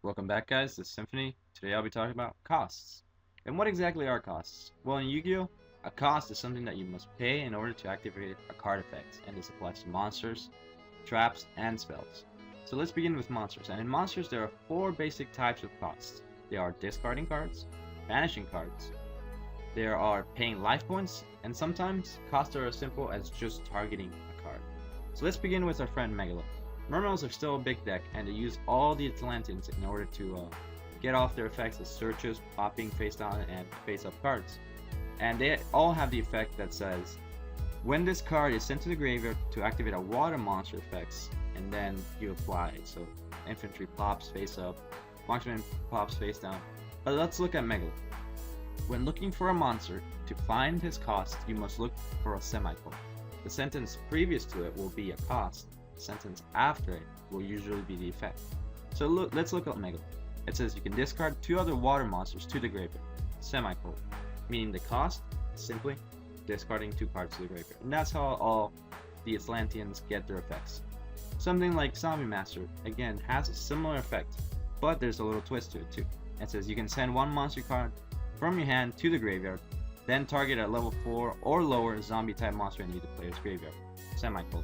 Welcome back, guys. This is Symphony. Today I'll be talking about costs. And what exactly are costs? Well, in Yu-Gi-Oh, a cost is something that you must pay in order to activate a card effect, and this applies to monsters, traps, and spells. So let's begin with monsters. And in monsters, there are four basic types of costs. They are discarding cards, banishing cards, there are paying life points, and sometimes costs are as simple as just targeting a card. So let's begin with our friend Megalo. Mermels are still a big deck, and they use all the Atlanteans in order to get off their effects as searches, popping face down and face up cards. And they all have the effect that says, when this card is sent to the graveyard to activate a water monster effects, and then you apply it. So infantry pops face up, marksman pops face down. But let's look at Megalo. When looking for a monster, to find his cost, you must look for a semicolon. The sentence previous to it will be a cost. The sentence after it will usually be the effect. So let's look at Megalo. It says you can discard two other water monsters to the graveyard, semicolon, meaning the cost is simply discarding two cards to the graveyard. And that's how all the Atlanteans get their effects. Something like Zombie Master, again, has a similar effect, but there's a little twist to it too. It says you can send one monster card from your hand to the graveyard, then target a level 4 or lower zombie type monster in either player's graveyard, semicolon.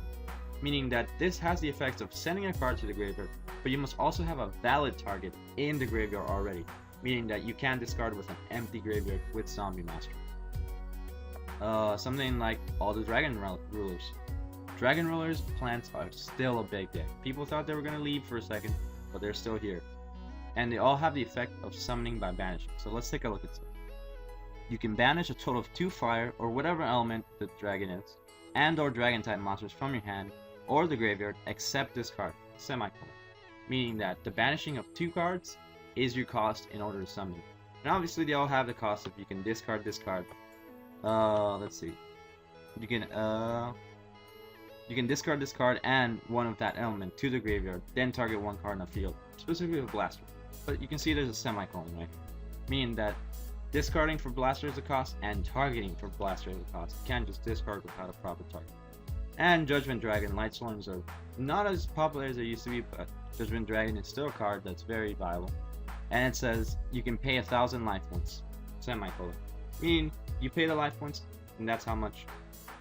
Meaning that this has the effect of sending a card to the graveyard, but you must also have a valid target in the graveyard already, meaning that you can't discard with an empty graveyard with Zombie Master. Something like all the Dragon Rulers. Dragon Rulers plants are still a big deck. People thought they were going to leave for a second, but they're still here. And they all have the effect of summoning by banishing. So let's take a look at some. You can banish a total of 2 fire or whatever element the dragon is, and or dragon type monsters from your hand or the graveyard except this card, semicolon. Meaning that the banishing of 2 cards is your cost in order to summon them. And obviously they all have the cost if you can discard this card. Let's see. You can discard this card and one of that element to the graveyard, then target one card in the field, specifically a blaster. But you can see there's a semicolon, right? Meaning that discarding for blaster is a cost and targeting for blaster is a cost. You can't just discard without a proper target. And Judgment Dragon Light Storms are not as popular as they used to be, but Judgment Dragon is still a card that's very viable. And it says you can pay 1,000 life points, semicolon. Meaning you pay the life points, and that's how much.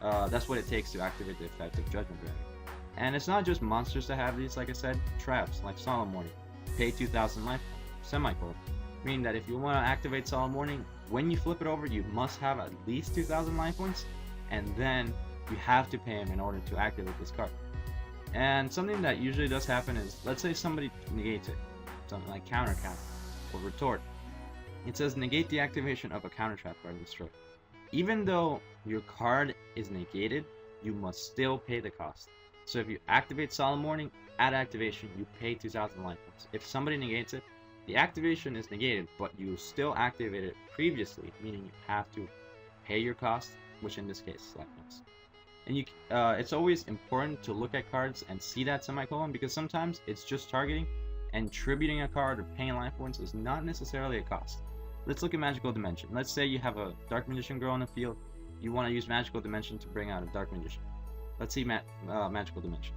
That's what it takes to activate the effect of Judgment Dragon. And it's not just monsters that have these, like I said, traps like Solemn Warning. Pay 2,000 life points, semicolon. Meaning that if you want to activate Solemn Warning, when you flip it over, you must have at least 2,000 life points, and then you have to pay him in order to activate this card. And something that usually does happen is, let's say somebody negates it, something like Counter Cap or Retort. It says negate the activation of a counter trap card destroyed. Even though your card is negated, you must still pay the cost. So if you activate Solemn Warning, at activation you pay 2,000 life points. If somebody negates it, the activation is negated, but you still activated it previously, meaning you have to pay your cost, which in this case is life points. And it's always important to look at cards and see that semicolon, because sometimes it's just targeting, and tributing a card or paying life points is not necessarily a cost. Let's look at Magical Dimension. Let's say you have a Dark Magician girl in the field. You want to use Magical Dimension to bring out a Dark Magician. Let's see Magical Dimension.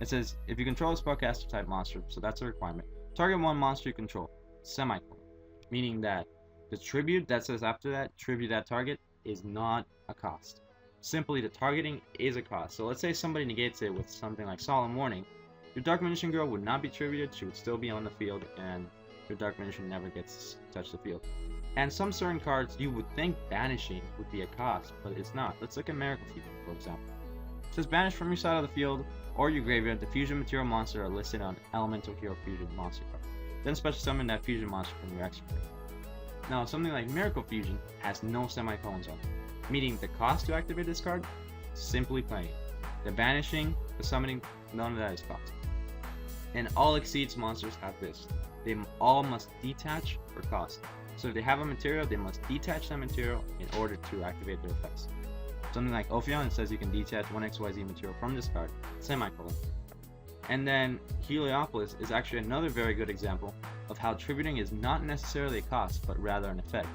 It says, if you control a spellcaster type monster, so that's a requirement, target one monster you control, semicolon. Meaning that the tribute that says after that, tribute that target, is not a cost. Simply the targeting is a cost. So let's say somebody negates it with something like Solemn Warning. Your Dark Magician girl would not be tributed, she would still be on the field, and your Dark Magician never gets to touch the field. And some certain cards you would think banishing would be a cost, but it's not. Let's look at Miracle Fusion, for example. It says banish from your side of the field or your graveyard the fusion material monster are listed on Elemental Hero Fusion monster card. Then special summon that fusion monster from your extra graveyard. Now something like Miracle Fusion has no semicolons on it, meaning the cost to activate this card, simply playing it. The banishing, the summoning, none of that is cost. And all Exceeds monsters have this. They all must detach for cost. So if they have a material, they must detach that material in order to activate their effects. Something like Ophion says you can detach one XYZ material from this card, semicolon. And then Heliopolis is actually another very good example of how tributing is not necessarily a cost, but rather an effect.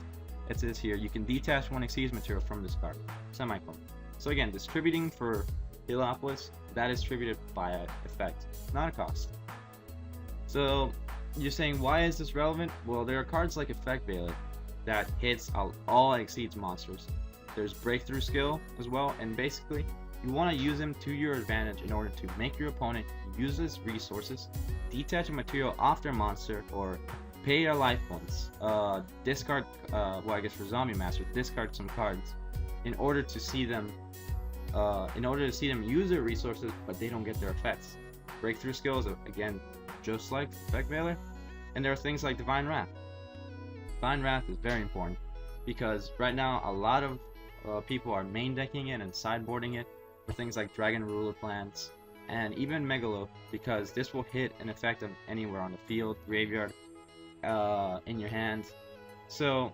It says here, you can detach one Exceeds material from this card, semicolon. So again, distributing for Heliopolis, that is tributed by an effect, not a cost. So You're saying, why is this relevant? Well, there are cards like Effect Veiler that hits all exceeds monsters. There's Breakthrough Skill as well, and basically, you want to use them to your advantage in order to make your opponent use his resources, detach a material off their monster, or pay their life points. Discard, well, I guess for Zombie Master, discard some cards in order to see them use their resources, but they don't get their effects. Breakthrough Skills, again, just like Effect Veiler, and there are things like Divine Wrath. Divine Wrath is very important because right now a lot of people are main decking it and sideboarding it for things like Dragon Ruler plans and even Megalo, because this will hit an effect of anywhere on the field, graveyard, in your hands. So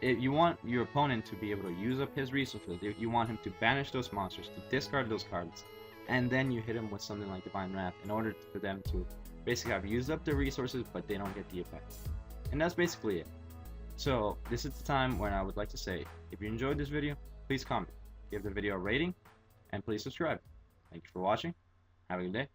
if you want your opponent to be able to use up his resources, you want him to banish those monsters, to discard those cards, and then you hit him with something like Divine Wrath in order for them to basically have used up their resources, but they don't get the effects. And that's basically it. So this is the time when I would like to say, if you enjoyed this video, please comment, give the video a rating, and please subscribe. Thank you for watching. Have a good day.